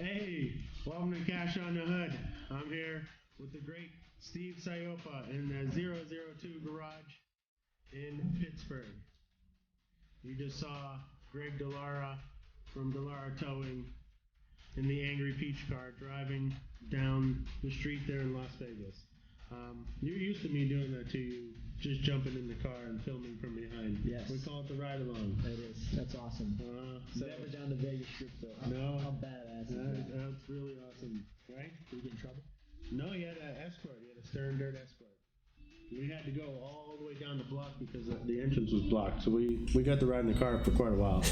Hey, welcome to Cash on the Hood. I'm here with the great Steve Sayopa in the 002 garage in Pittsburgh. You just saw Greg Delara from Delara Towing in the Angry Peach car driving down the street there in Las Vegas. You're used to me doing that to you, just jumping in the car and filming from behind. Yes. We call it the ride along. It is. That's awesome. Never down to Vegas Strip though. No. How badass is that? That's really awesome, right? Did you get in trouble? No, he had an Escort. He had a stern dirt Escort. We had to go all the way down the block because the entrance was blocked. So we got to ride in the car for quite a while.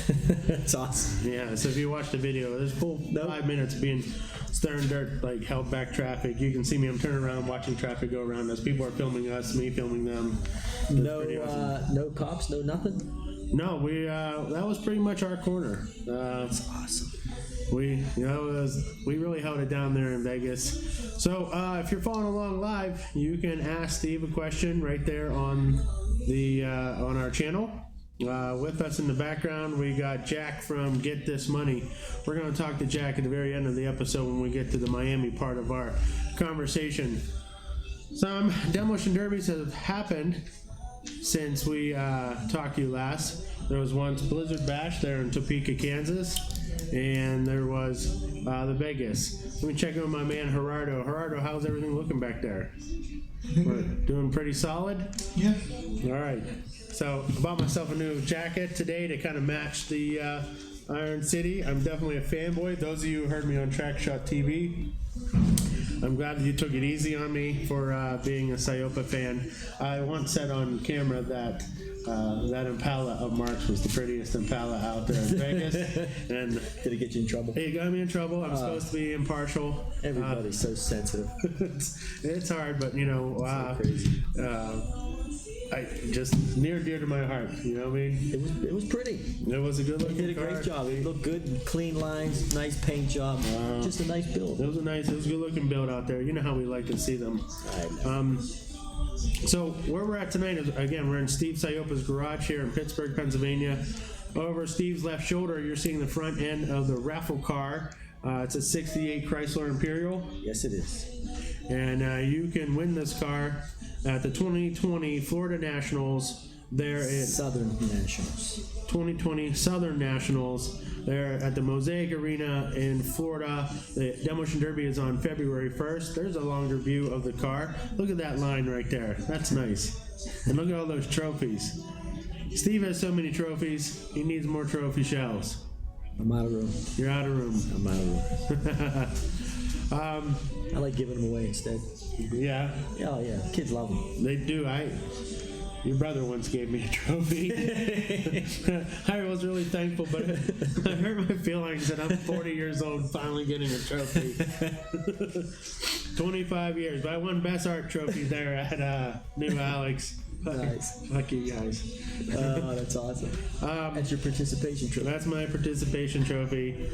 That's awesome. Yeah, so if you watch the video, there's full 5 minutes being stern dirt, like held back traffic. You can see me, I'm turning around watching traffic go around us. People are filming us, me filming them. No, awesome. No cops, no nothing? No, we that was pretty much our corner. That's awesome. We really held it down there in Vegas. So if you're following along live, you can ask Steve a question right there on the on our channel. With us in the background, we got Jack from Get This Money. We're going to talk to Jack at the very end of the episode when we get to the Miami part of our conversation. Some demolition derbies have happened since we talked to you last. There was once Blizzard Bash there in Topeka, Kansas, and there was the Vegas. Let me check in with my man Gerardo. Gerardo, how's everything looking back there? We're doing pretty solid? Yeah. All right. So I bought myself a new jacket today to kind of match the Iron City. I'm definitely a fanboy. Those of you who heard me on Track Shot TV, I'm glad that you took it easy on me for being a Sayopa fan. I once said on camera that that Impala of Mark's was the prettiest Impala out there in Vegas. And did it get you in trouble? It got me in trouble. I'm supposed to be impartial. Everybody's so sensitive. It's hard, but you know, so crazy. I just near dear to my heart. You know what I mean? It was pretty. It was a good looking car. You did a great job. It looked good, clean lines, nice paint job. Just a nice build. It was a good looking build out there. You know how we like to see them. So where we're at tonight is, again, we're in Steve Sayopa's garage here in Pittsburgh, Pennsylvania. Over Steve's left shoulder, you're seeing the front end of the raffle car. It's a 68 Chrysler Imperial. Yes, it is. And you can win this car at the 2020 Florida Nationals. There at Southern Nationals. 2020 Southern Nationals. They're at the Mosaic Arena in Florida. The Demolition Derby is on February 1st. There's a longer view of the car. Look at that line right there. That's nice. And look at all those trophies. Steve has so many trophies, he needs more trophy shelves. I'm out of room. You're out of room. I'm out of room. I like giving them away instead. Yeah? Oh, yeah. Kids love them. They do. Your brother once gave me a trophy. I was really thankful, but I hurt my feelings that I'm 40 years old finally getting a trophy. 25 years. But I won Best Art Trophy there at New Alex. Nice. Fuck you guys. Oh, that's awesome. That's your participation trophy. That's my participation trophy.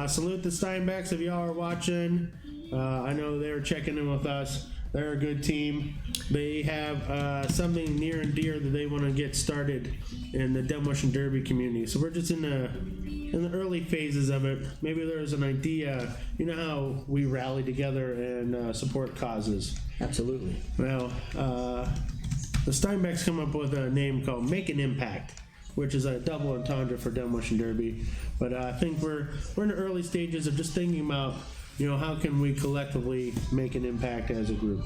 Salute the Steinbecks if y'all are watching. I know they were checking in with us. They're a good team. They have something near and dear that they want to get started in the Demolition Derby community. So we're just in the early phases of it. Maybe there's an idea. You know how we rally together and support causes? Absolutely. Well, the Steinbecks come up with a name called Make an Impact, which is a double entendre for Demolition Derby. But I think we're in the early stages of just thinking about, you know, how can we collectively make an impact as a group?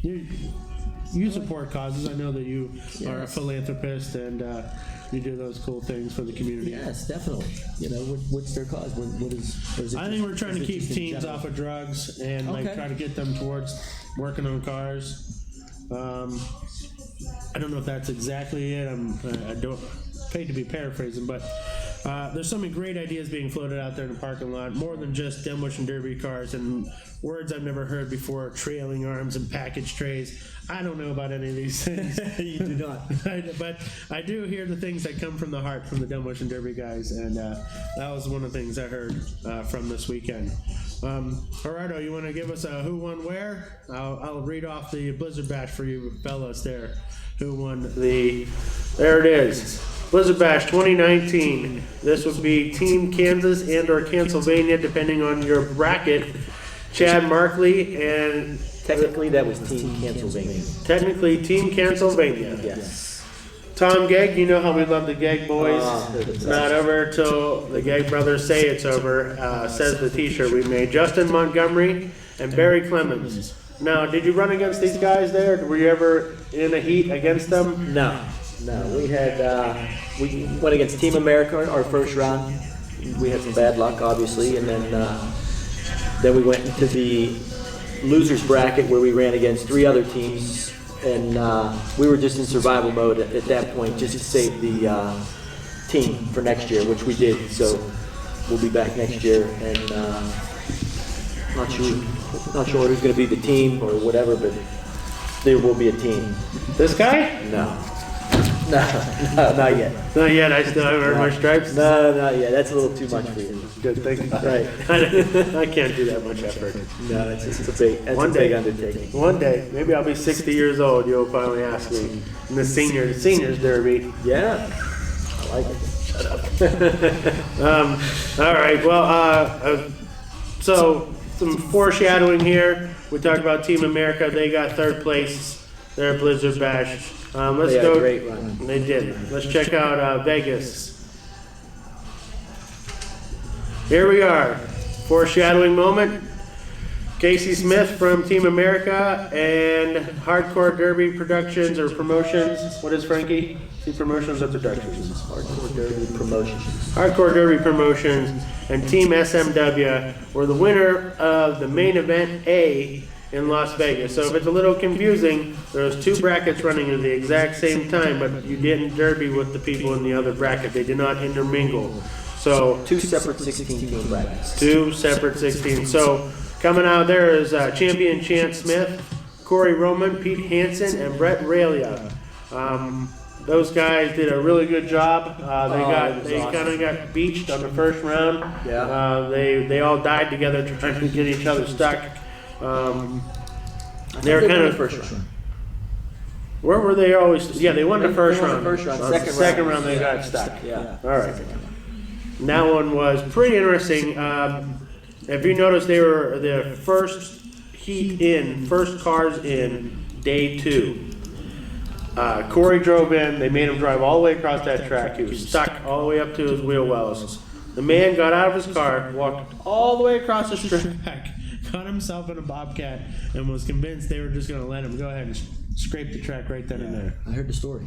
You support causes. I know that you are a philanthropist and you do those cool things for the community. Yes, definitely. You know, what's their cause? What is it? I think we're trying to keep teens off of drugs and like try to get them towards working on cars. I don't know if that's exactly it. I don't paid to be paraphrasing, but there's so many great ideas being floated out there in the parking lot, more than just Demolition Derby cars and words I've never heard before, trailing arms and package trays. I don't know about any of these things. You do not. But I do hear the things that come from the heart from the Demolition Derby guys, and that was one of the things I heard from this weekend. Gerardo, you want to give us a who won where? I'll read off the Blizzard Bash for you fellas there. Who won the... There it is. Blizzard Bash 2019. This would be Team Kansas and or Pennsylvania, depending on your bracket. Chad Markley and Technically, that was Team Pennsylvania. technically Team Pennsylvania. Yes. Tom Gegg, you know how we love the Gegg boys. They're the It's best. not over till the Gegg brothers say it's over, says the t-shirt we made. Justin Montgomery and Barry Clemens. Now, did you run against these guys there? Were you ever in a heat against them? No. We had we went against Team America our first round. We had some bad luck, obviously, and then we went into the losers bracket where we ran against 3 other teams, and we were just in survival mode at that point, just to save the team for next year, which we did. So we'll be back next year, and not sure who's going to be the team or whatever, but there will be a team. This guy? No, not yet. Not yet. I still haven't earned my stripes. No, not yet. That's a little too much for you. Good thing. Right. I can't do that much effort. No, it's a big undertaking. One day, maybe I'll be 60 years old. You'll finally ask me in the seniors derby. Yeah, I like it. All right. Well, so some foreshadowing here. We talked about Team America. They got 3rd place. They're Blizzard Bash. Let's They had go. a great run. They did. Let's check out Vegas. Here we are. Foreshadowing moment. Casey Smith from Team America and Hardcore Derby Productions or Promotions. What is Frankie? See, Promotions or Productions? Hardcore Derby Promotions. Hardcore Derby Promotions and Team SMW were the winner of the main event A in Las Vegas. So if it's a little confusing, there's 2 brackets running at the exact same time, but you didn't derby with the people in the other bracket. They did not intermingle. So 2 separate 16-team brackets. 2 separate 16. So coming out there is champion Chance Smith, Corey Roman, Pete Hansen, and Brett Ralia. Those guys did a really good job. They kind of got beached on the first round. Yeah. They all died together trying to get each other stuck. They were kind won of the first round. Where were they always? Yeah, they won the first They won round. the first round. On the second round they got stuck. Yeah. All right. And that one was pretty interesting. If you notice, they were the first first cars in day 2. Corey drove in. They made him drive all the way across that track. He was stuck all the way up to his wheel wells. The man got out of his car, walked all the way across the track, got himself in a Bobcat, and was convinced they were just going to let him go ahead and scrape the track right then and there. I heard the story.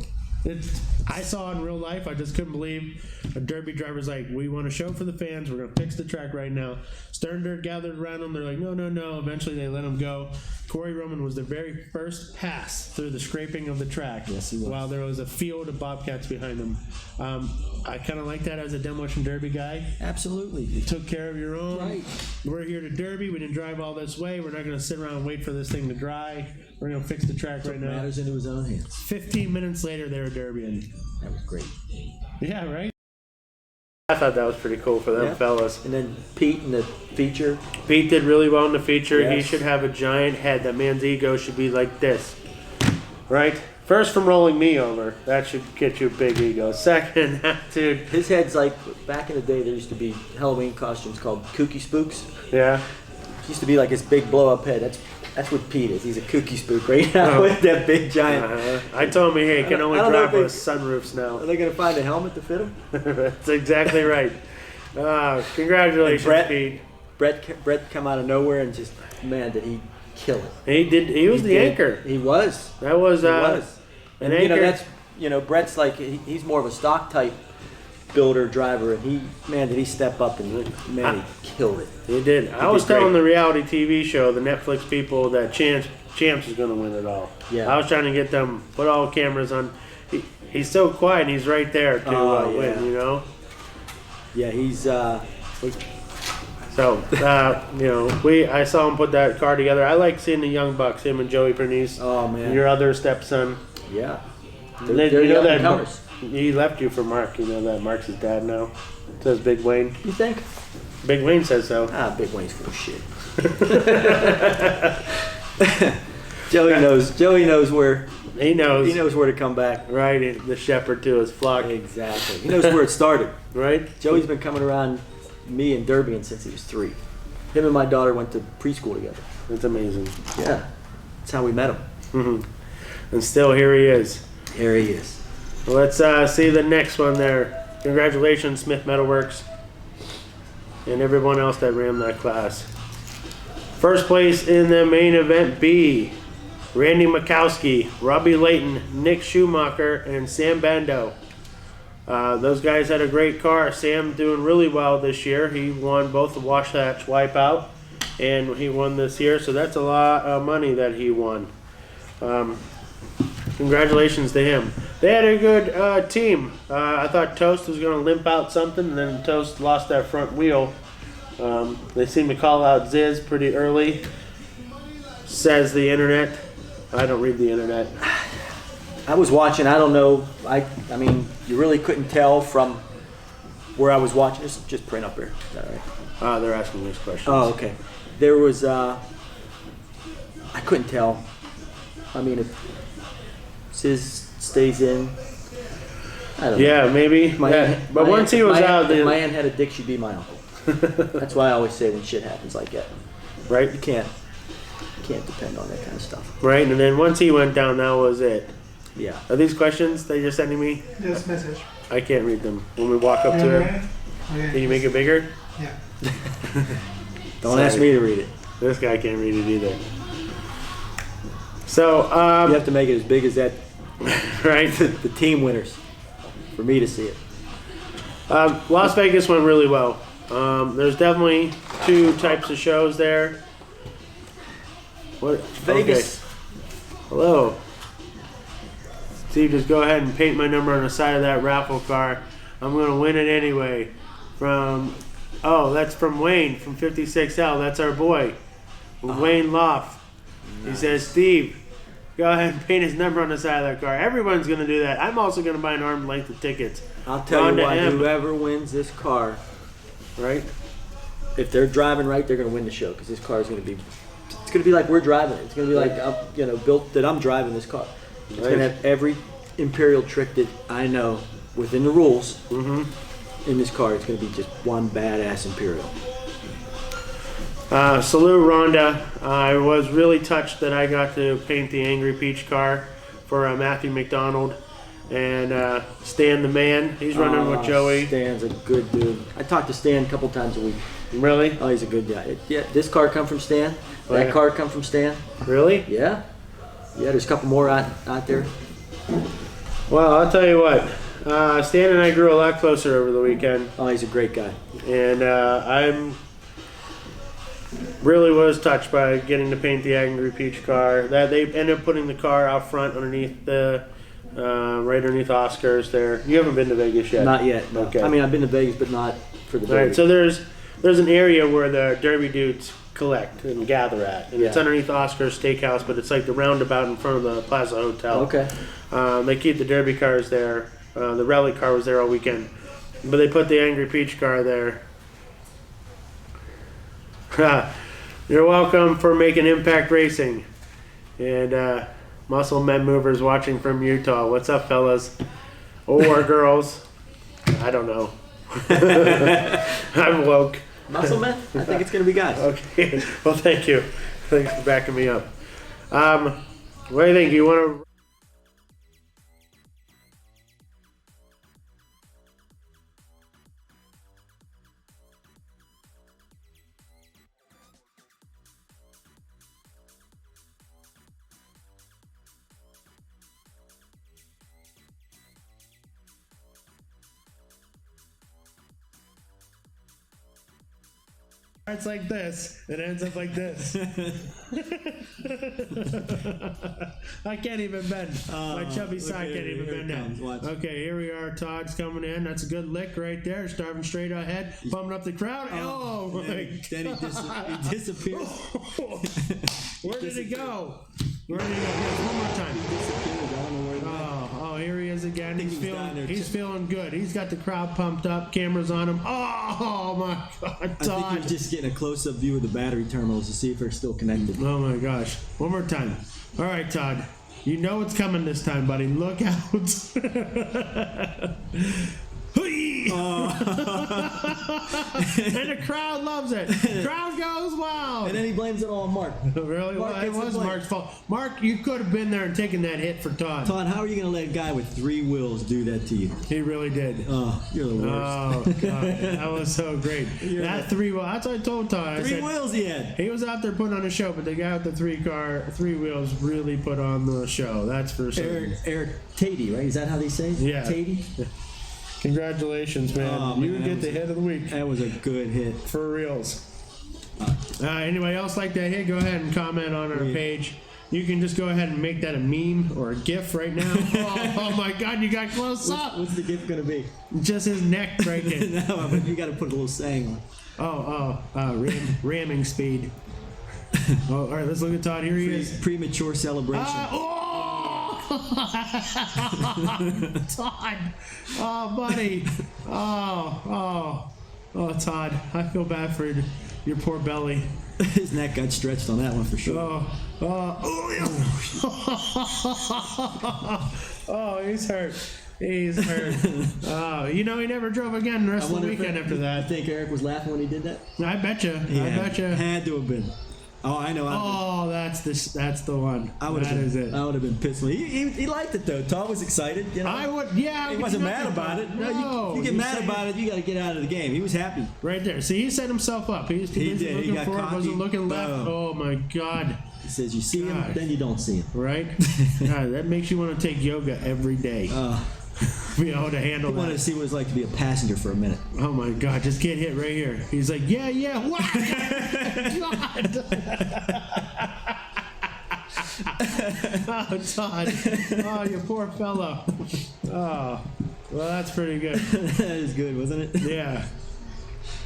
I saw in real life. I just couldn't believe a derby driver's like, we want to show for the fans. We're going to fix the track right now. Stern Dirt gathered around him. They're like, no. Eventually they let him go. Corey Roman was the very first pass through the scraping of the track. Yes, he was. While there was a field of Bobcats behind him. I kind of like that as a Demolition Derby guy. Absolutely. You took care of your own. Right. We're here to derby. We didn't drive all this way. We're not going to sit around and wait for this thing to dry. We're going to fix the track right now. Matters into his own hands. 15 minutes later, they were derbying. That was great. Yeah, right? I thought that was pretty cool for them fellas. And then Pete in the feature. Pete did really well in the feature. Yes. He should have a giant head. That man's ego should be like this. Right? First, from rolling me over. That should get you a big ego. Second, dude. His head's like, back in the day, there used to be Halloween costumes called Kooky Spooks. Yeah. It used to be like his big blow-up head. That's what Pete is. He's a kooky spook right now with that big giant. I told him, hey, he can only I don't know drive if with sunroofs now. Are they going to find a helmet to fit him? That's exactly right. Congratulations, Pete. Brett come out of nowhere and just, man, did he kill it. He did. He was the anchor. He was. That was. He was. An And anchor. Brett's like, he's more of a stock type builder driver, and did he step up and he killed it. He did. I was telling the reality TV show, the Netflix people, that Champs is going to win it all. Yeah. I was trying to get them, put all cameras on. He's so quiet, and he's right there to win, you know? Yeah, he's... So, I saw him put that car together. I like seeing the young bucks, him and Joey Pernice. Oh, man. Your other stepson. Yeah. They're young that comers. he left you for Mark. You know that Mark's his dad now. Says Big Wayne. You think? Big Wayne says so. Big Wayne's full of shit. Joey knows where He knows. He knows where to come back. Right, the shepherd to his flock. Exactly. He knows where it started. Right? Joey's been coming around me and Derbian since he was 3. Him and my daughter went to preschool together. That's amazing. Yeah. That's how we met him. And still here he is. Here he is. Well, let's see the next one there. Congratulations, Smith Metalworks. And everyone else that ran that class. First place in the main event B. Randy Mikowski, Robbie Layton, Nick Schumacher, and Sam Bando. Those guys had a great car. Sam doing really well this year. He won both the Wasatch Wipeout, and he won this year, so that's a lot of money that he won. Congratulations to him. They had a good team. I thought Toast was going to limp out something, and then Toast lost that front wheel. They seem to call out Ziz pretty early, says the internet. I don't read the internet. I was watching. I don't know. I mean, you really couldn't tell from where I was watching. Just print up here. Is that right? They're asking these questions. Oh, okay. There was. I couldn't tell. I mean, if Ziz stays in, I don't know. Yeah, maybe. But once he was out, if my aunt had a dick, she'd be my uncle. That's why I always say when shit happens like that, right? You can't depend on that kind of stuff. Right, and then once he went down, that was it. Yeah. Are these questions that you're sending me? Just message. I can't read them. When we walk up to it, can you make it bigger? Yeah. Don't ask me to read it. This guy can't read it either. So you have to make it as big as that. Right. The team winners, for me to see it. Las Vegas went really well. There's definitely 2 types of shows there. What? Vegas. Okay. Hello. Steve, just go ahead and paint my number on the side of that raffle car. I'm going to win it anyway. That's from Wayne from 56L. That's our boy. Wayne Loft. Nice. He says, Steve, go ahead and paint his number on the side of that car. Everyone's going to do that. I'm also going to buy an arm's length of tickets. I'll tell you what, whoever wins this car, right? If they're driving right, they're going to win the show because this car is going to be. It's going to be like we're driving it. It's going to be like built that I'm driving this car. It's going to have every Imperial trick that I know within the rules in this car. It's going to be just one badass Imperial. Salute Rhonda. I was really touched that I got to paint the Angry Peach car for Matthew McDonald and Stan the Man. He's running with Joey. Stan's a good dude. I talk to Stan a couple times a week. Really? Oh, he's a good guy. Yeah, this car come from Stan. That car come from Stan. Really? Yeah. Yeah, there's a couple more out there. Well, I'll tell you what. Stan and I grew a lot closer over the weekend. Oh, he's a great guy. And I'm really was touched by getting to paint the Angry Peach car. That they ended up putting the car out front underneath the right underneath Oscars there. You haven't been to Vegas yet? Not yet. No. Okay. I mean, I've been to Vegas, but not for the Derby. All right, so there's an area where the Derby dudes collect and gather at, and it's underneath Oscar's Steakhouse, but it's like the roundabout in front of the Plaza Hotel. Okay. They keep the Derby cars there. The rally car was there all weekend, but they put the Angry Peach car there. You're welcome for making Impact Racing, and Muscle Men Movers watching from Utah. What's up, fellas or girls? I don't know. I'm woke. Muscle Men? I think it's going to be guys. Okay. Well, thank you. Thanks for backing me up. What do you think? You want to... It's like this. It ends up like this. I can't even bend. My chubby side can't even bend now. Okay, here we are. Todd's coming in. That's a good lick right there. Starting straight ahead. Bumming up the crowd. Oh, my God. Then he disappeared. Where did it go? Where did it go? Yes, one more time. He disappeared. I don't know where he went. Oh, here he is again. He's feeling good. He's got the crowd pumped up. Cameras on him. Oh, my God, Todd. I think you're just getting a close-up view of the battery terminals to see if they're still connected. Oh, my gosh. One more time. All right, Todd. You know it's coming this time, buddy. Look out. Hui! And the crowd loves it. Crowd goes wild. And then he blames it all on Mark. Really? Mark Well, it gets the was blame. Mark's fault. Mark, you could have been there and taken that hit for Todd. Todd, how are you going to let a guy with 3 wheels do that to you? He really did. Oh, you're the worst. Oh, God. That was so great. That 3 wheel. That's what I told Todd. I 3 said, wheels he had. he was out there putting on a show, but the guy with the 3 wheels really put on the show. That's for sure. Eric Tatey, right? Is that how they say it? Yeah. Tatey? Congratulations, man. Oh, You man, get the hit of the week. That was a good hit. For reals. Anybody else like that hit? Go ahead and comment on our page. You can just go ahead and make that a meme or a GIF right now. Oh my God, you got close up. What's the gift going to be? Just his neck breaking. No, but you got to put a little saying on. Ramming speed. Oh, all right, let's look at Todd. Here he is. Premature celebration. Todd. Oh, buddy. Oh, Todd. I feel bad for your poor belly. His neck got stretched on that one for sure. Oh, he's hurt. He's hurt. Oh, he never drove again the rest of the weekend after I that. think Eric was laughing when he did that. I bet you. I bet you. Had to have been. Oh, I know. Oh, that's the one. That is it. I would have been pissed. He liked it though. Todd was excited. You know? I would. Yeah. He wasn't mad about it. No, you get mad about it, you got to get out of the game. He was happy. Right there. See, he set himself up. He did. He looking got forward, cocky. wasn't looking left. Boom. Oh my God. He says you see him, Gosh. then you don't see him. Right? God, that makes you want to take yoga every day. Be able to handle I wanted to that. see what it's like to be a passenger for a minute. Oh my God, just get hit right here. He's like, yeah. What? God. Oh, Todd. Oh, you poor fellow. Oh, well, that's pretty good. That is good, wasn't it? Yeah.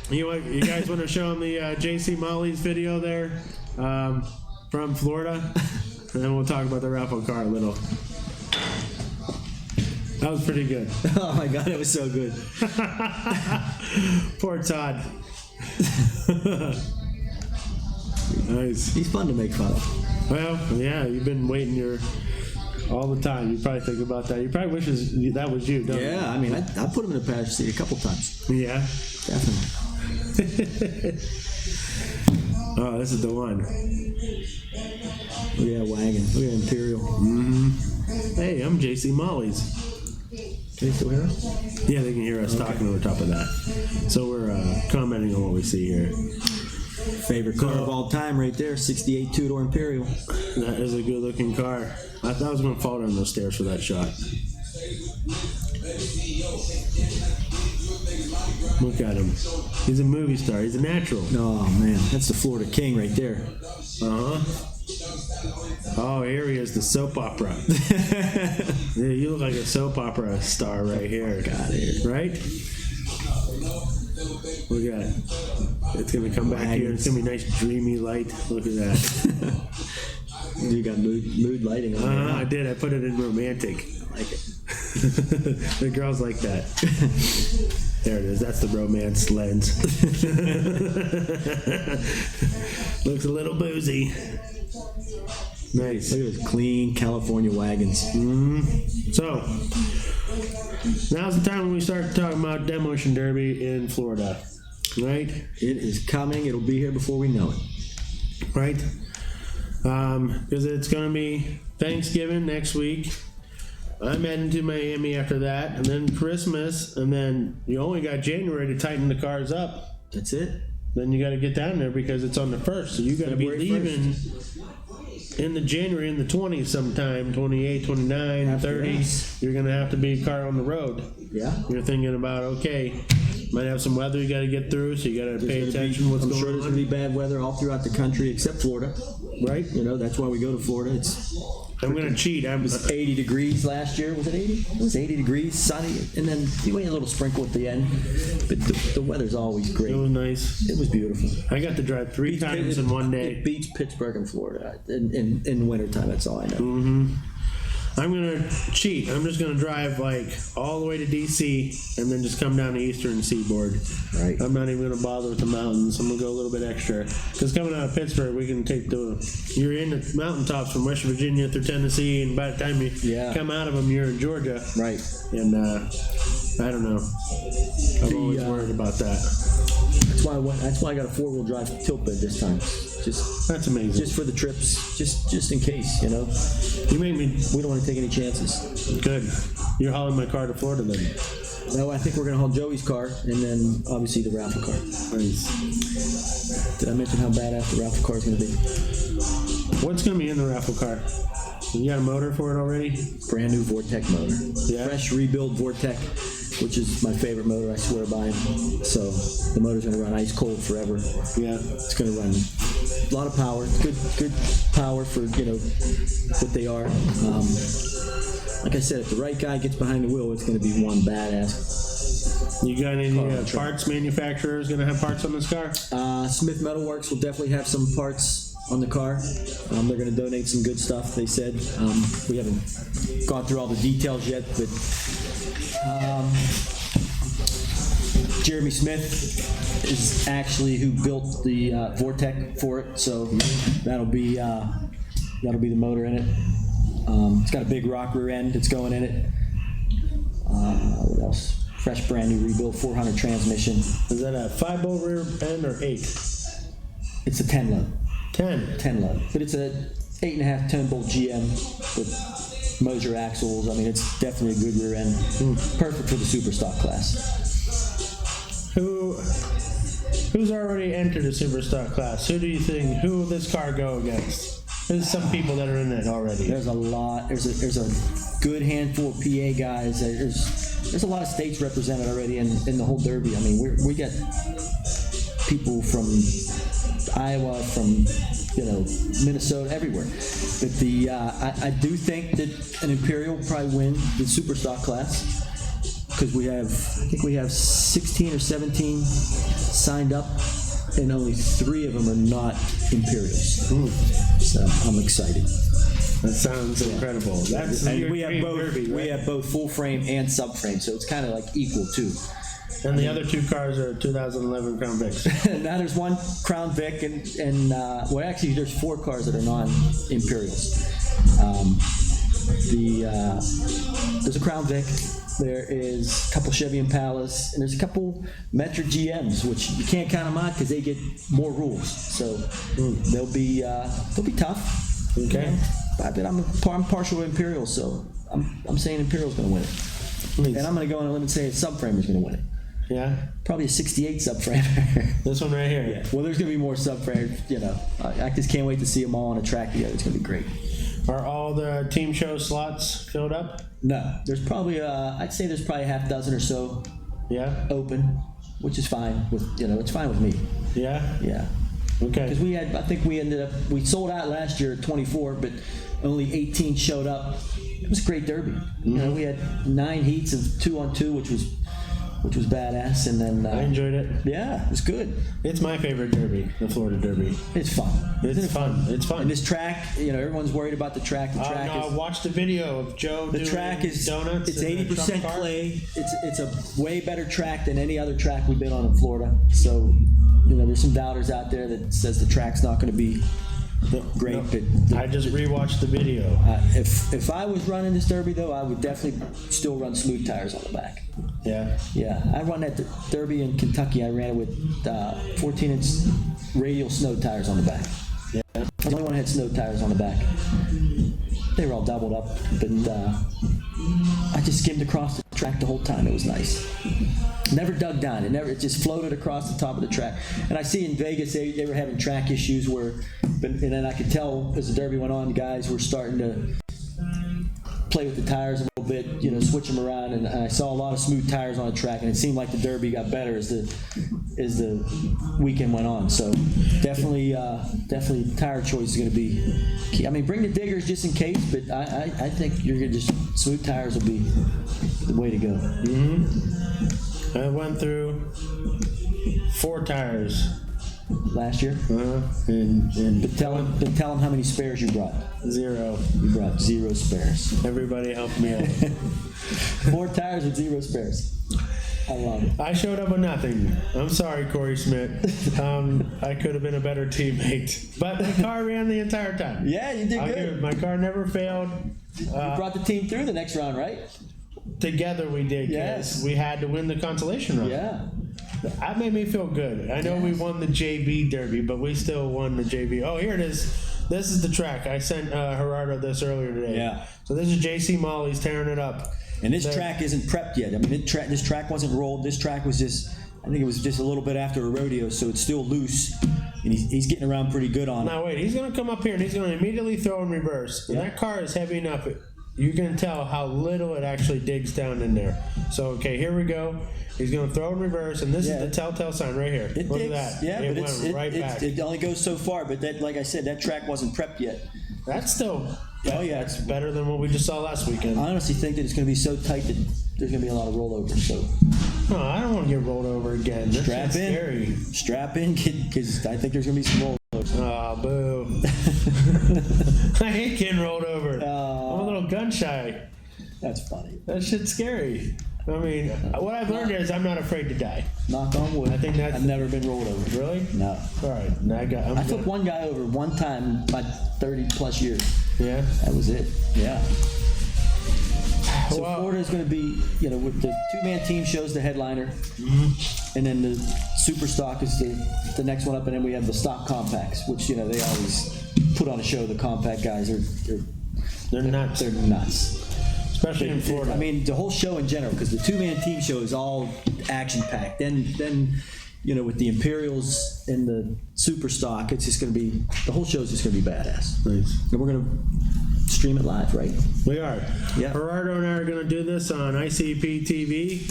You guys want to show him the JC Molly's video there from Florida? And then we'll talk about the raffle car a little. That was pretty good. Oh my God, it was so good. Poor Todd. Nice. He's fun to make fun of. Well, yeah, you've been waiting all the time. You probably think about that. You probably wish that was you, don't you? Yeah, I mean, I put him in the passenger seat a couple times. Yeah. Definitely. Oh, this is the one. Look at that wagon. Look at that Imperial. Hey, I'm JC Molly's. Can you still hear us? Yeah, they can hear us talking over top of that. So we're commenting on what we see here. Favorite car of all time right there, 68 two-door Imperial. That is a good-looking car. I thought I was going to fall down those stairs for that shot. Look at him. He's a movie star. He's a natural. Oh, man. That's the Florida King right there. Uh-huh. Oh, here he is, the soap opera. Yeah, you look like a soap opera star right here. Got it. Right? Look at it. It's going to come back here. It's going to be nice, dreamy light. Look at that. You got mood lighting on there. I did. I put it in romantic. I like it. The girls like that. There it is. That's the romance lens. Looks a little boozy. Nice. Look at those clean California wagons. So, now's the time when we start talking about Demolition Derby in Florida. Right? It is coming. It'll be here before we know it. Right? Because it's going to be Thanksgiving next week. I'm heading to Miami after that, and then Christmas, and then you only got January to tighten the cars up. That's it. Then you got to get down there because it's on the 1st, so you got to be February leaving in the January in the 20s sometime, 28, 29, After 30. us. You're going to have to be car on the road. Yeah. You're thinking about, okay, might have some weather you got to get through, so you got to pay attention to what's I'm going sure there's on. going to be bad weather all throughout the country except Florida. Right? You know, that's why we go to Florida. I'm going to cheat. It was 80 degrees last year. Was it 80? It was 80 degrees, sunny, and then you went a little sprinkle at the end. But the weather's always great. It was nice. It was beautiful. I got to drive 3 times in one day. It beats Pittsburgh and Florida in wintertime. That's all I know. I'm gonna cheat. I'm just gonna drive like all the way to DC and then just come down the eastern seaboard. Right. I'm not even gonna bother with the mountains. I'm gonna go a little bit extra. Because coming out of Pittsburgh, we can take you're in the mountaintops from West Virginia through Tennessee, and by the time you come out of them, you're in Georgia. Right. And I don't know. I'm always worried about that. That's why I got a 4-wheel drive tilt bed this time. That's amazing. Just for the trips, just in case, you know. You make me. We don't want to take any chances. Good. You're hauling my car to Florida then. No, I think we're gonna haul Joey's car and then obviously the raffle car. Nice. Did I mention how badass the raffle car is gonna be? What's gonna be in the raffle car? You got a motor for it already? Brand new Vortec motor. Yeah. Fresh rebuild Vortec, which is my favorite motor. I swear by him. So the motor's gonna run ice cold forever. Yeah. It's gonna run a lot of power. Good power for what they are. Like I said, if the right guy gets behind the wheel, it's gonna be one badass. You got any parts manufacturers gonna have parts on this car? Smith Metalworks will definitely have some parts on the car. They're going to donate some good stuff, they said. We haven't gone through all the details yet, but Jeremy Smith is actually who built the Vortec for it, so that'll be the motor in it. It's got a big rock rear end that's going in it. What else? Fresh, brand new rebuild 400 transmission. Is that a 5-bolt rear end or 8? It's a 10 load. 10 load, but it's a 8.5 10-bolt GM with Moser axles. I mean, it's definitely a good rear end. Perfect for the super stock class. Who's already entered the super stock class? Who will this car go against? There's some people that are in it already. There's a lot. There's a good handful of PA guys. There's a lot of states represented already in the whole Derby. I mean, we got people from Iowa, from Minnesota, everywhere. But I do think that an Imperial will probably win the super stock class because I think we have 16 or 17 signed up, and only 3 of them are not Imperials. So I'm excited. That sounds incredible. And we have both. Derby, right? We have both full frame and subframe, so it's kind of like equal too. And the other 2 cars are 2011 Crown Vics. Now there's one Crown Vic, and well, actually there's 4 cars that are non-Imperials. There's a Crown Vic. There is a couple Chevy Impalas, and there's a couple Metric GMs, which you can't count them out because they get more rules. So they'll be tough. Okay. But I'm partial to Imperials, so I'm saying Imperial's going to win it. Please. And I'm going to go on a limb and say a subframer's going to win it. Yeah. Probably a 68 subframe. This one right here. Yeah. Well, there's going to be more subframes. I just can't wait to see them all on a track together. It's going to be great. Are all the team show slots filled up? No. There's probably I'd say there's probably half dozen or so. Yeah. Open, which is fine with it's fine with me. Yeah. Yeah. Okay. Because we sold out last year at 24, but only 18 showed up. It was a great Derby. Mm-hmm. We had 9 heats of 2-on-2, which was badass, and then I enjoyed it. Yeah, it was good. It's my favorite Derby, the Florida Derby. It's fun. It's fun. It's fun. And this track, everyone's worried about the track. The track I watched the video of Joe doing track is donuts. It's 80% clay. It's a way better track than any other track we've been on in Florida. So, there's some doubters out there that says the track's not going to be great. No, but I just rewatched the video. If I was running this Derby, though, I would definitely still run smooth tires on the back. Yeah. Yeah, I run that Derby in Kentucky. I ran it with 14-inch radial snow tires on the back. Yeah. I was the only one that had snow tires on the back. They were all doubled up, but I just skimmed across the track the whole time. It was nice. Never dug down. It just floated across the top of the track. And I see in Vegas they were having track issues and then I could tell as the Derby went on, guys were starting to play with the tires a little bit, switch them around, and I saw a lot of smooth tires on the track, and it seemed like the Derby got better as the weekend went on. So definitely tire choice is going to be key. I mean, bring the diggers just in case, but I think you're going to smooth tires will be the way to go. Mm-hmm. I went through 4 tires last year. And But tell him how many spares you brought. 0. You brought 0 spares. Everybody helped me out. 4 tires with 0 spares. I love it. I showed up with nothing. I'm sorry, Corey Schmidt. I could have been a better teammate, but my car ran the entire time. Yeah, you did good. My car never failed. You brought the team through the next round, right? Together we did. Yes. We had to win the consolation round. Yeah. That made me feel good. I know we won the JB Derby, but we still won the JB. Oh, here it is. This is the track. I sent Gerardo this earlier today. Yeah. So this is JC Molly's tearing it up. And this track isn't prepped yet. I mean, this track wasn't rolled. This track was just, I think it was just a little bit after a rodeo, so it's still loose. And he's getting around pretty good on it. Now wait, he's going to come up here and he's going to immediately throw in reverse. And that car is heavy enough. You can tell how little it actually digs down in there. So, okay, here we go. He's going to throw in reverse, and this is the telltale sign right here. It Look digs, at that. yeah, it but went right back. it only goes so far. But that, like I said, that track wasn't prepped yet. That's still it's better than what we just saw last weekend. I honestly think that it's going to be so tight that there's going to be a lot of rollover. So, no, I don't want to get rolled over again. Strap in. Scary. Strap in, because I think there's going to be some rollovers. Oh, boo. I hate getting rolled over. I'm a little gun shy. That's funny. That shit's scary. I mean, what I've learned is I'm not afraid to die. Knock on wood. I think that's... I've never been rolled over. Really? No. All right. I flipped one guy over one time in my 30-plus years. Yeah? That was it. Yeah. So Well, Florida's going to be, with the two-man team shows the headliner, and then the super stock is the next one up, and then we have the stock compacts, which they always put on a show. The compact guys they're nuts. They're nuts. Especially in Florida. I mean, the whole show in general, because the two-man team show is all action-packed. Then with the Imperials and the super stock, it's just going to be, the whole show is just going to be badass. Nice. And we're going to stream it live, right? We are. Yeah. Gerardo and I are going to do this on ICP TV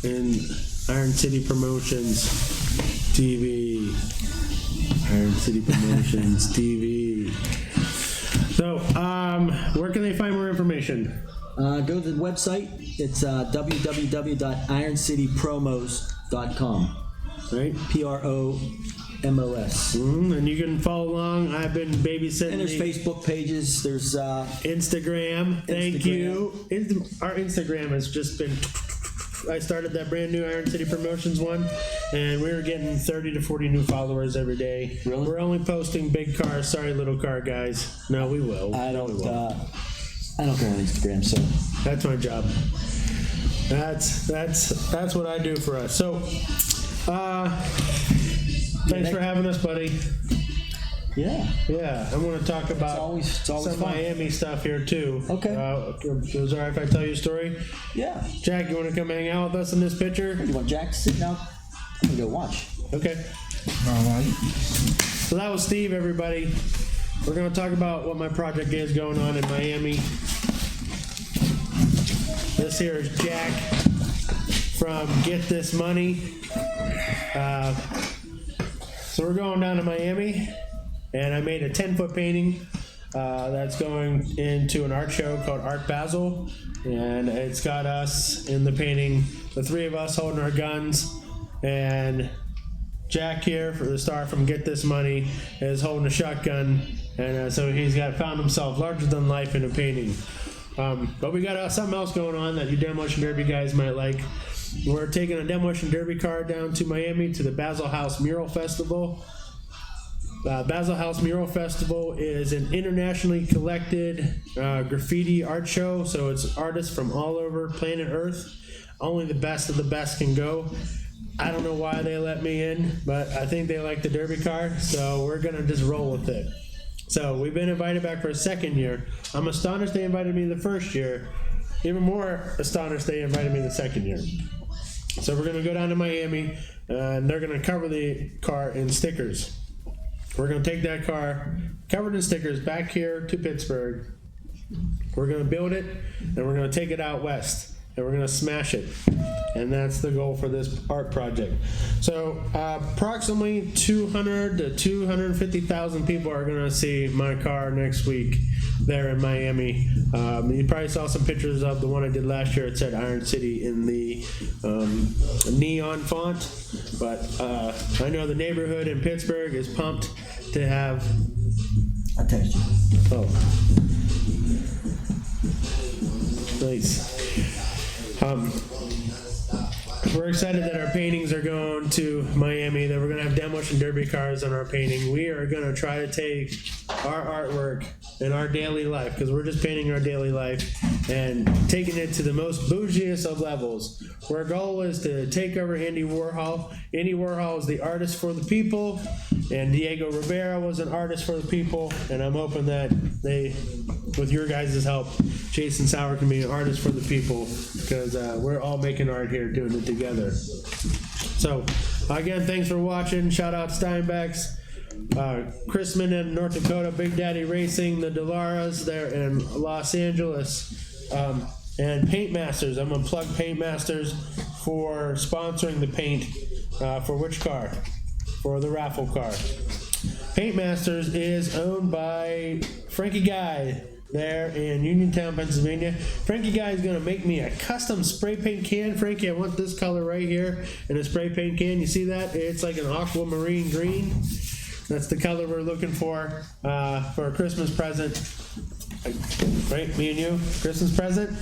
and Iron City Promotions TV. Iron City Promotions TV. So, where can they find more information? Go to the website. It's www.ironcitypromos.com. Right? PROMOS. And you can follow along. I've been babysitting. And there's Facebook pages. There's Instagram. Thank you. Our Instagram has just been. I started that brand new Iron City Promotions one, and we were getting 30 to 40 new followers every day. Really? We're only posting big cars. Sorry, little car guys. No, we will. I don't We go will. on Instagram, so That's my job. That's what I do for us. So, thanks for having us, buddy. yeah. Yeah, I'm going to talk about It's always some fun. Miami stuff here too. Okay. Is it all right if I tell you a story? Yeah. Jack, you want to come hang out with us in this picture? You want Jack to sit down? I'm gonna go watch. Okay. All right. So that was Steve, everybody. We're going to talk about what my project is going on in Miami. This here is Jack from Get This Money. So we're going down to Miami, and I made a 10-foot painting that's going into an art show called Art Basel, and it's got us in the painting, the three of us holding our guns, and Jack here, for the star from Get This Money, is holding a shotgun, and so he's found himself larger than life in a painting. But we got something else going on that you Demolition Derby guys might like. We're taking a Demolition Derby car down to Miami to the Basil House Mural Festival. Basil House Mural Festival is an internationally collected graffiti art show, so it's artists from all over planet Earth. Only the best of the best can go. I don't know why they let me in, but I think they like the Derby car, so we're going to just roll with it. So we've been invited back for a second year. I'm astonished they invited me the first year. Even more astonished they invited me the second year. So we're going to go down to Miami, and they're going to cover the car in stickers. We're going to take that car covered in stickers back here to Pittsburgh. We're going to build it, and we're going to take it out west. and we're gonna smash it. And that's the goal for this art project. So approximately 200 to 250,000 people are gonna see my car next week there in Miami. You probably saw some pictures of the one I did last year. It said Iron City in the neon font, but I know the neighborhood in Pittsburgh is pumped to have. I text you. Oh, nice. We're excited that our paintings are going to Miami, that we're going to have Demolition Derby cars on our painting. We are going to try to take our artwork in our daily life, because we're just painting our daily life, and taking it to the most bougiest of levels. Our goal is to take over Andy Warhol. Andy Warhol is the artist for the people, and Diego Rivera was an artist for the people, and I'm hoping that they, with your guys' help, Jason Sauer can be an artist for the people, because we're all making art here, doing it together. So, again, thanks for watching. Shout out Steinbeck's, Chrisman in North Dakota, Big Daddy Racing, the Delaras there in Los Angeles, and Paint Masters. I'm going to plug Paint Masters for sponsoring the paint for which car? For the raffle car. Paint Masters is owned by Frankie Guy there in Uniontown, Pennsylvania. Frankie Guy is going to make me a custom spray paint can. Frankie, I want this color right here in a spray paint can. You see that? It's like an aquamarine green. That's the color we're looking for a Christmas present. Right, me and you, Christmas present.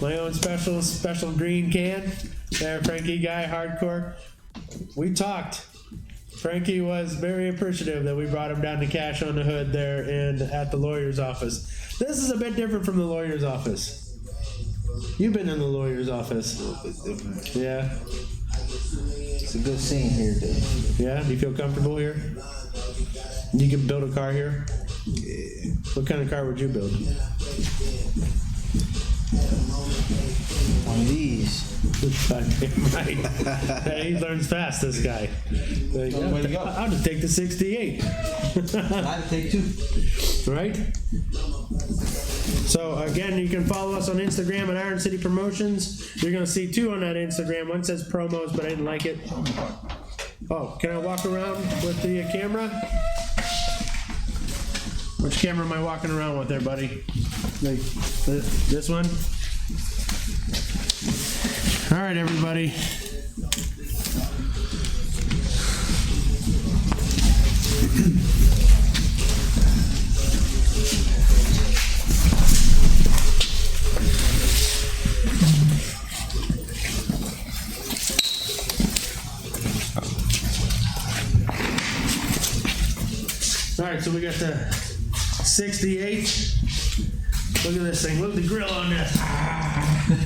My own special green can. There, Frankie Guy, hardcore. We talked. Frankie was very appreciative that we brought him down to Cash on the Hood there and at the lawyer's office. This is a bit different from the lawyer's office. You've been in the lawyer's office. Yeah. It's a good scene here, dude. Yeah? Do you feel comfortable here? You can build a car here? Yeah. What kind of car would you build? One of these. Right. Hey, he learns fast, this guy. Like, Way to go. I'll just take the 68. I'd take two. Right? So again, you can follow us on Instagram at Iron City Promotions. You're gonna see two on that Instagram. One says promos, but I didn't like it. Oh, can I walk around with the camera? Which camera am I walking around with there, buddy? Like this one? All right, everybody. All right, so we got the 68. Look at this thing. Look at the grill on this.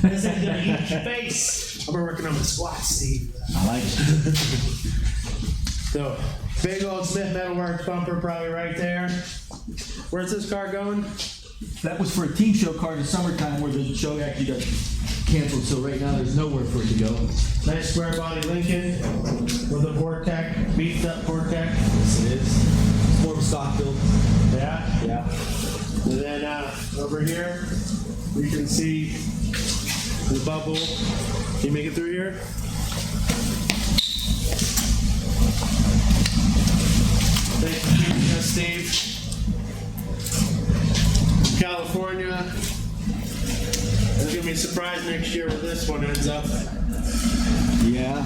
This thing's gonna eat your face. I've been working on my squats, Steve. I like it. So, big old Smith Metalworks bumper probably right there. Where's this car going? That was for a team show car in the summertime where the show actually got canceled, so right now there's nowhere for it to go. Nice square body Lincoln with a Vortec, beefed up Vortec. Yes, it is. It's more of a stock build. Yeah. Yeah. And then over here, you can see the bubble. Can you make it through here? Thank you for keeping us, Steve. California. It's gonna be a surprise next year where this one ends up. Yeah.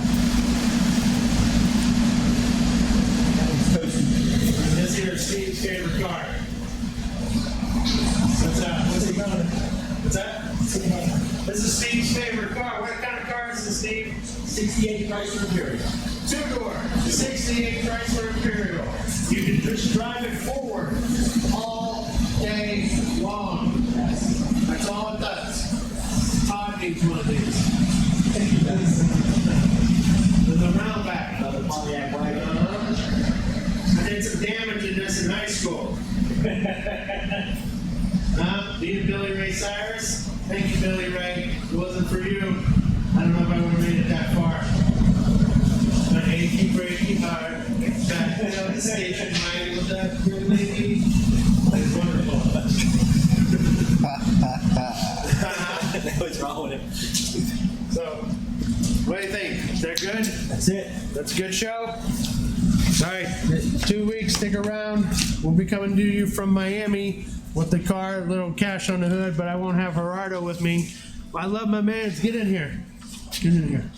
This here is Steve's favorite car. What's that? What's he going? What's that? This is Steve's favorite car. What kind of car is this, Steve? 68 Chrysler Imperial. Two-door, 68 Chrysler Imperial. You can just drive it forward all day long. That's all it does. Todd needs one of these. There's a round back. Another Pontiac wagon. I did some damage in this in high school. Me and Billy Ray Cyrus. Thank you, Billy Ray. If it wasn't for you, I don't know if I would have made it that far. But achy breaky heart, back down the station wagon with that good lady. It's wonderful. What's wrong with So, what do you think? They're good? That's it. That's a good show? All right, 2 weeks, stick around. We'll be coming to you from Miami with the car, little cash on the hood, but I won't have Gerardo with me. I love my mans. Get in here. Get in here.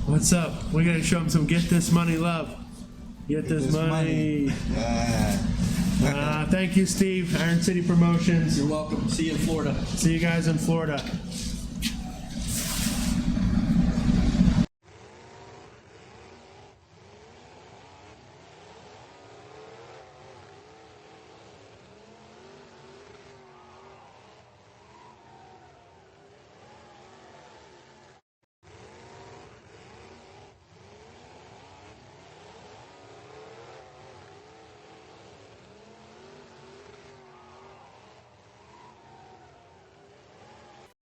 What's up? We gotta show him some get this money love. Get this money. Thank you, Steve. Iron City Promotions. You're welcome. See you in Florida. See you guys in Florida.